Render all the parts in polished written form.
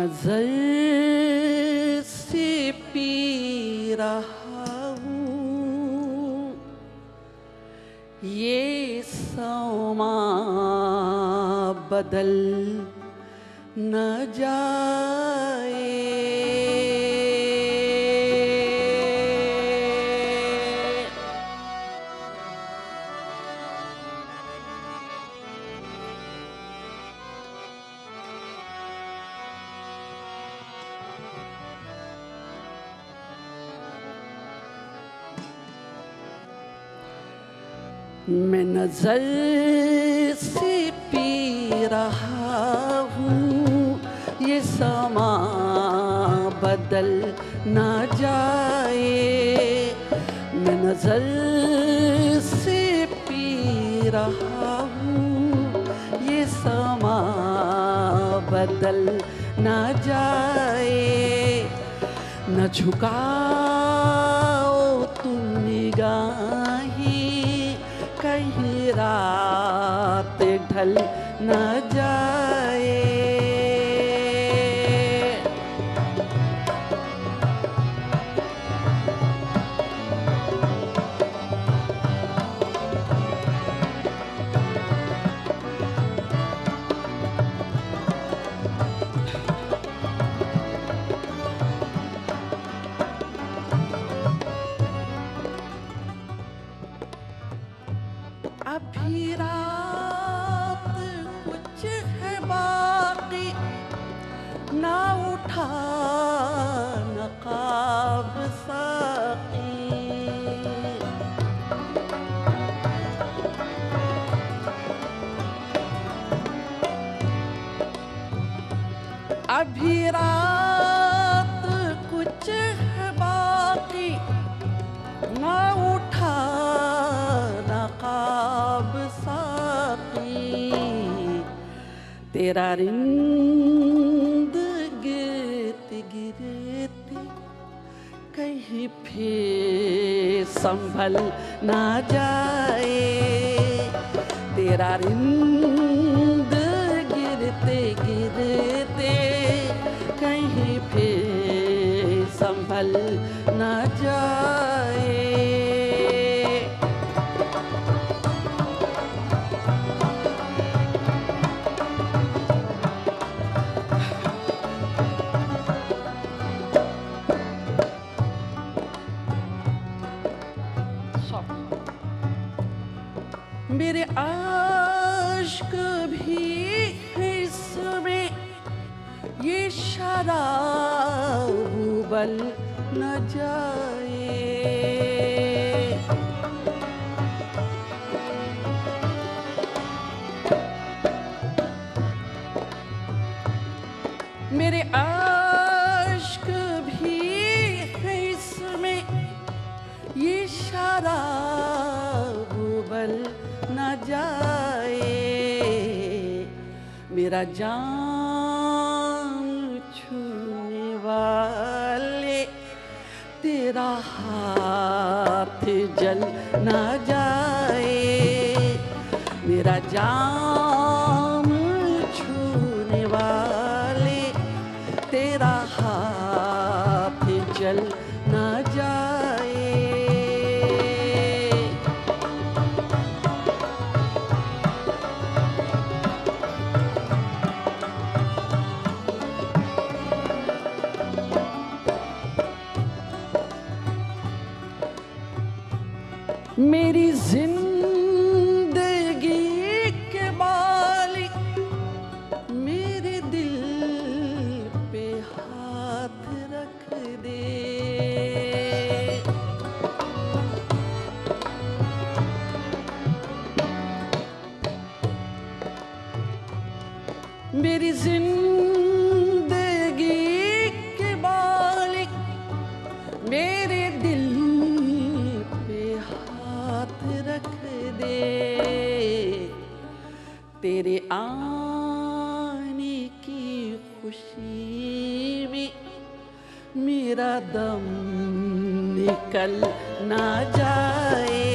नजर से पी रहा हूँ ये समा बदल न जाए। मैं नजर से पी रहा हूँ ये समा बदल ना जाए। मैं नजर से पी रहा हूँ ये समा बदल ना जाए। न झुकाओ तुम निगाही कहीं रात ढल न जाए। अभी रात कुछ है बाकी ना उठा नकाब साकी। अभी रात कुछ है बाकी ना उठा नकाब साकी। तेरा रिंद गिरते गिरते कहीं फिर संभल ना जाए। तेरा रिंद गिरते गिरते कहीं फिर संभल ना जाए। मेरे आश्क भी है इसमें ये शराब उबल न जाए। मेरे आश्क भी है इसमें ये शराब उबल न जाए। मेरा जान छूने वाले तेरा हाथ जल न जाए। मेरा जान छूने वाले तेरा हाथ जल न जाए। मेरी जिंदगी के मालिक मेरे दिल पे हाथ रख दे। मेरी जिंदगी के मालिक मेरे दिल पे हाथ रख दे। तेरे आने की खुशी में मेरा दम निकल ना जाए।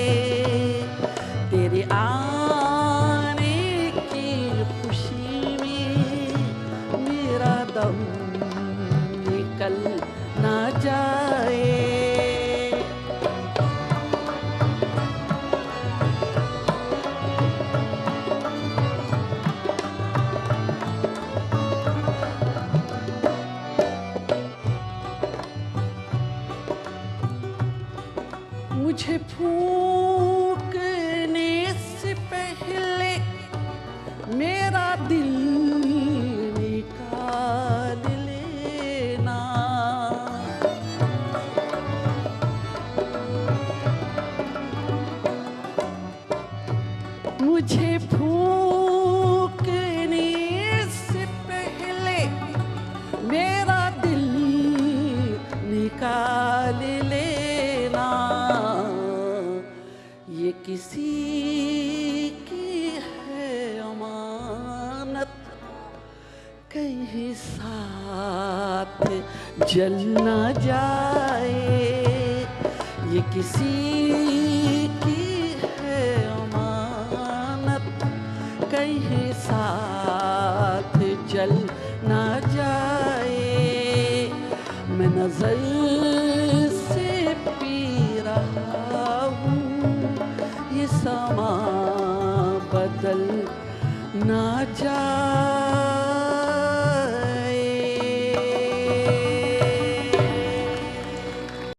तेरे आने की खुशी में मेरा दम निकल ना जाए। मुझे फूंकने से पहले मेरा दिल निकाल लेना। मुझे फूंकने से पहले मेरा दिल निकाल लेना। ये किसी की है अमानत, कहीं साथ जल ना जाए। ये किसी की है अमानत, कहीं साथ जल ना जाए। मैं नजर से पी रहा हूँ, ये समा बदल ना जाए।